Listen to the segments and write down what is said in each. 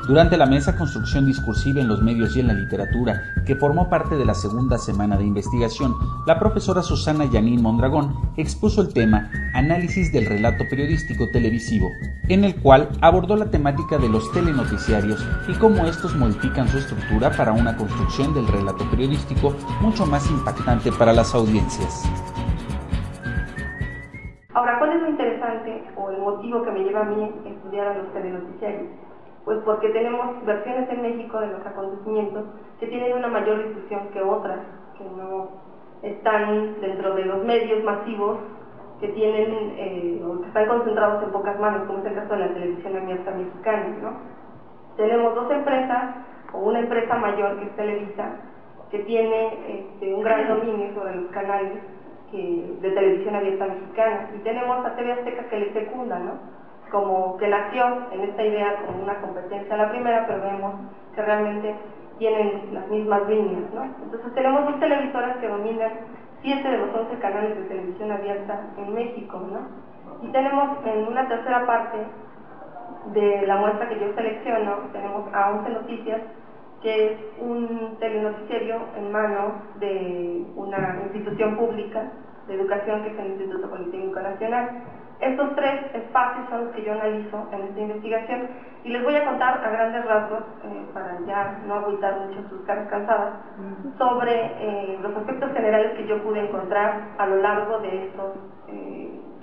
Durante la mesa Construcción discursiva en los medios y en la literatura, que formó parte de la segunda semana de investigación, la profesora Susana Yanín Mondragón expuso el tema Análisis del relato periodístico televisivo, en el cual abordó la temática de los telenoticiarios y cómo estos modifican su estructura para una construcción del relato periodístico mucho más impactante para las audiencias. Ahora, ¿cuál es lo interesante o el motivo que me lleva a mí a estudiar a los telenoticiarios? Pues porque tenemos versiones en México de los acontecimientos que tienen una mayor difusión que otras, que no están dentro de los medios masivos, que tienen o que están concentrados en pocas manos, como es el caso de la televisión abierta mexicana, ¿no? Tenemos dos empresas, o una empresa mayor que es Televisa, que tiene un gran dominio sobre los canales de televisión abierta mexicana, y tenemos a TV Azteca que le secunda, ¿no? Como que nació en esta idea como una competencia a la primera, pero vemos que realmente tienen las mismas líneas, ¿no? Entonces tenemos dos televisoras que dominan 7 de los 11 canales de televisión abierta en México, ¿no? Y tenemos en una tercera parte de la muestra que yo selecciono, tenemos a 11 Noticias, que es un telenoticiario en manos de una institución pública de educación, que es el Instituto Politécnico Nacional. Estos tres espacios son los que yo analizo en esta investigación y les voy a contar a grandes rasgos, para ya no agüitar mucho sus caras cansadas, sobre los aspectos generales que yo pude encontrar a lo largo de estos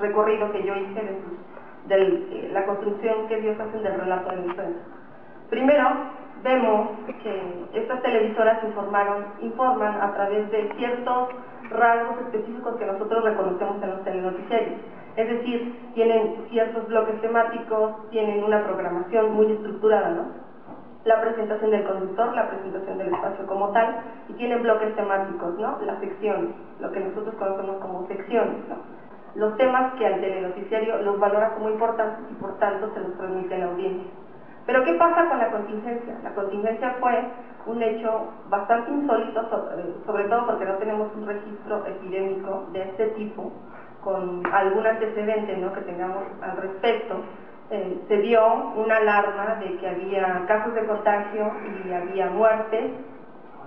recorridos que yo hice de la construcción que ellos hacen del relato de la influencia. Primero, vemos que estas televisoras informan a través de ciertos rasgos específicos que nosotros reconocemos en los telenoticiarios. Es decir, tienen ciertos bloques temáticos, tienen una programación muy estructurada, ¿no? La presentación del conductor, la presentación del espacio como tal, y tienen bloques temáticos, ¿no? Las secciones, lo que nosotros conocemos como secciones, ¿no? Los temas que al telenoticiario los valora como importantes y por tanto se los transmite a la audiencia. Pero ¿qué pasa con la contingencia? La contingencia fue un hecho bastante insólito, sobre todo porque no tenemos un registro epidémico de este tipo, con algún antecedente, ¿no?, que tengamos al respecto. Se dio una alarma de que había casos de contagio y había muertes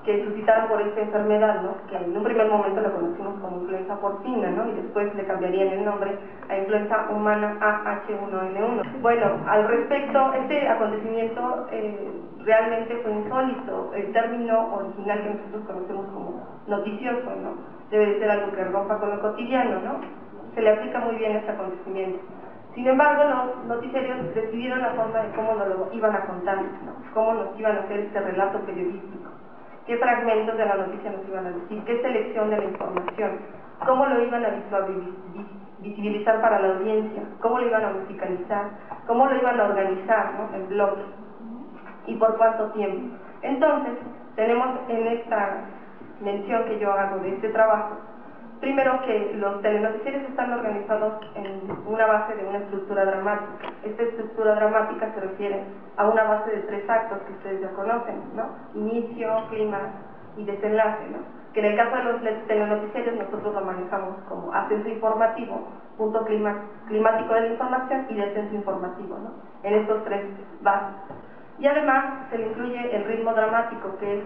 que suscitaron por esta enfermedad, ¿no?, que en un primer momento lo conocimos como influenza porcina, ¿no?, y después le cambiarían el nombre a influenza humana AH1N1. Bueno, al respecto, este acontecimiento realmente fue insólito. El término original que nosotros conocemos como noticioso, ¿no?, debe de ser algo que rompa con lo cotidiano, ¿no? Se le aplica muy bien este acontecimiento. Sin embargo, los noticiarios decidieron la forma de cómo nos lo iban a contar, ¿no?, cómo nos iban a hacer este relato periodístico, qué fragmentos de la noticia nos iban a decir, qué selección de la información, cómo lo iban a visibilizar para la audiencia, cómo lo iban a musicalizar, cómo lo iban a organizar, ¿no?, en bloques, y por cuánto tiempo. Entonces, tenemos en esta mención que yo hago de este trabajo, primero, que los telenoticiarios están organizados en una base de una estructura dramática. Esta estructura dramática se refiere a una base de 3 actos que ustedes ya conocen, ¿no? Inicio, clímax y desenlace, ¿no? Que en el caso de los telenoticiarios nosotros lo manejamos como ascenso informativo, punto climático de la información y descenso informativo, ¿no?, en estos 3 bases. Y además se le incluye el ritmo dramático, que es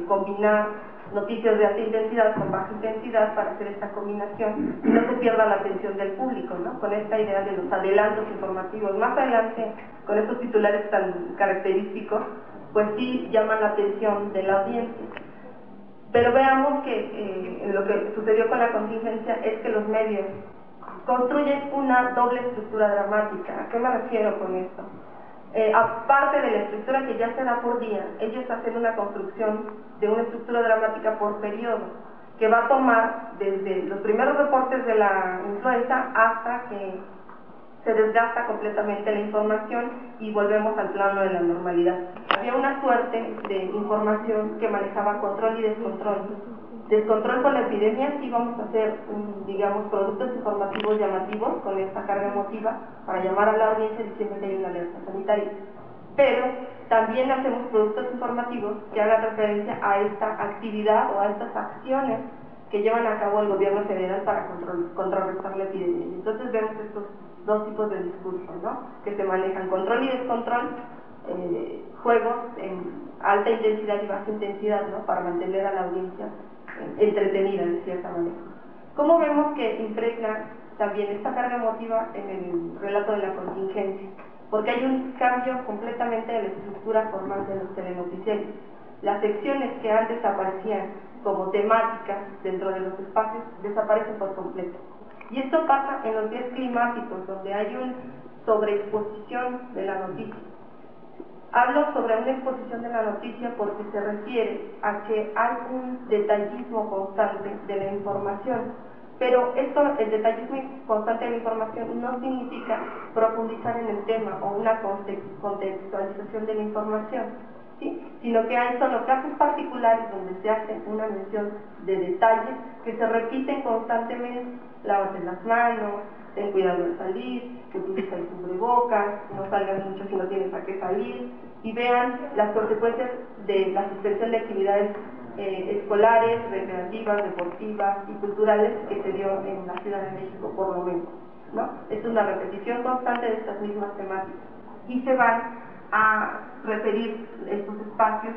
combinar noticias de alta intensidad con baja intensidad para hacer esta combinación y no se pierda la atención del público, ¿no?, con esta idea de los adelantos informativos. Más adelante, con estos titulares tan característicos, pues sí llaman la atención de la audiencia. Pero veamos que lo que sucedió con la contingencia es que los medios construyen una doble estructura dramática. ¿A qué me refiero con esto? Aparte de la estructura que ya se da por día, ellos hacen una construcción de una estructura dramática por periodo, que va a tomar desde los primeros reportes de la influenza hasta que se desgasta completamente la información y volvemos al plano de la normalidad. Había una suerte de información que manejaba control y descontrol. Descontrol con la epidemia, sí vamos a hacer, digamos, productos informativos llamativos con esta carga emotiva para llamar a la audiencia diciendo que hay una alerta sanitaria. Pero también hacemos productos informativos que hagan referencia a esta actividad o a estas acciones que llevan a cabo el gobierno federal para contrarrestar la epidemia. Entonces vemos estos 2 tipos de discursos, ¿no?, que se manejan, control y descontrol, juegos en alta intensidad y baja intensidad, ¿no? Para mantener a la audiencia entretenida de cierta manera. ¿Cómo vemos que impregna también esta carga emotiva en el relato de la contingencia? Porque hay un cambio completamente de la estructura formal de los telenoticiarios. Las secciones que antes aparecían como temáticas dentro de los espacios desaparecen por completo. Y esto pasa en los días climáticos, donde hay una sobreexposición de la noticia. Hablo sobre una exposición de la noticia porque se refiere a que hay un detallismo constante de la información, pero el detallismo constante de la información no significa profundizar en el tema o una contextualización de la información, ¿sí? Sino que hay solo casos particulares donde se hace una mención de detalles que se repiten constantemente: lávate las manos, ten cuidado al salir, utiliza el cubrebocas, no salgas mucho si no tienes a qué salir, y vean las consecuencias de la suspensión de actividades escolares, recreativas, deportivas y culturales que se dio en la Ciudad de México, por lo menos, ¿no? Es una repetición constante de estas mismas temáticas, y se van a referir estos espacios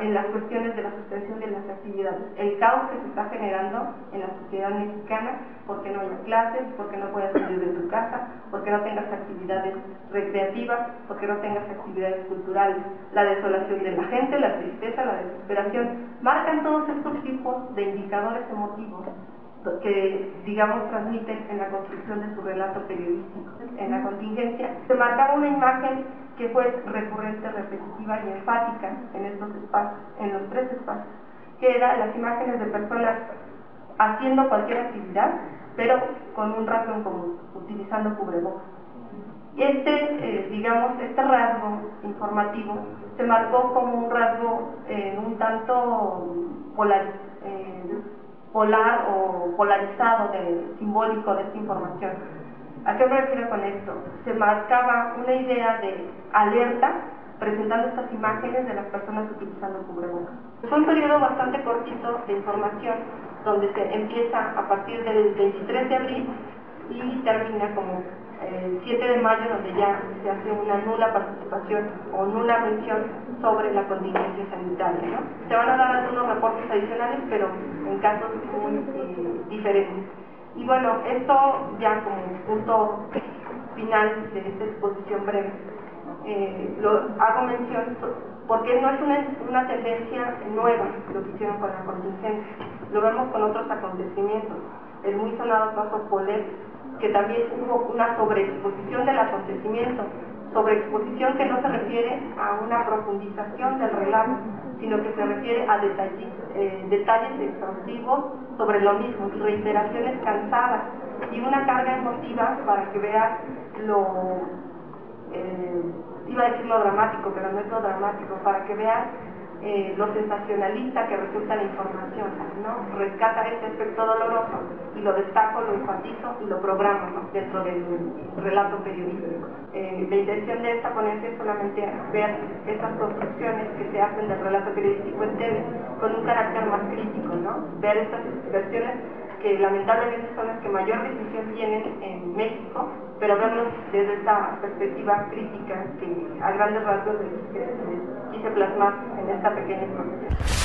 en las cuestiones de la suspensión de las actividades, el caos que se está generando en la sociedad mexicana, porque no haya clases, porque no puedas salir de tu casa, porque no tengas actividades recreativas, porque no tengas actividades culturales, la desolación de la gente, la tristeza, la desesperación, marcan todos estos tipos de indicadores emotivos que, digamos, transmiten en la construcción de su relato periodístico. En la contingencia se marcaba una imagen que fue recurrente, repetitiva y enfática en estos espacios, en los tres espacios, que eran las imágenes de personas haciendo cualquier actividad, pero con un rasgo en común, utilizando cubrebocas. Este rasgo informativo se marcó como un rasgo un tanto polar o polarizado, simbólico de esta información. ¿A qué me refiero con esto? Se marcaba una idea de alerta presentando estas imágenes de las personas utilizando cubrebocas. Fue un periodo bastante cortito de información, donde se empieza a partir del 23 de abril y termina como el 7 de mayo, donde ya se hace una nula participación o nula mención sobre la contingencia sanitaria, ¿no? Se van a dar algunos reportes adicionales, pero en casos muy diferentes. Y bueno, esto ya como punto final de esta exposición breve, lo hago mención porque no es una tendencia nueva lo que hicieron con la contingencia, lo vemos con otros acontecimientos. El muy sonado caso Polet, que también hubo una sobreexposición del acontecimiento, sobreexposición que no se refiere a una profundización del relato, sino que se refiere a detalles exhaustivos sobre lo mismo, reiteraciones cansadas y una carga emotiva para que veas iba a decir lo dramático, pero no es lo dramático, para que veas lo sensacionalista que resulta la información, ¿no? Rescata este aspecto doloroso y lo destaco, lo enfatizo y lo programo, ¿no? Dentro del relato periodístico. La intención de esta ponencia es solamente ver estas construcciones que se hacen del relato periodístico en TV con un carácter más crítico, ¿no? Ver estas versiones que lamentablemente son las que mayor difusión tienen en México, pero verlos desde esta perspectiva crítica que a grandes rasgos quise plasmar en esta pequeña exposición.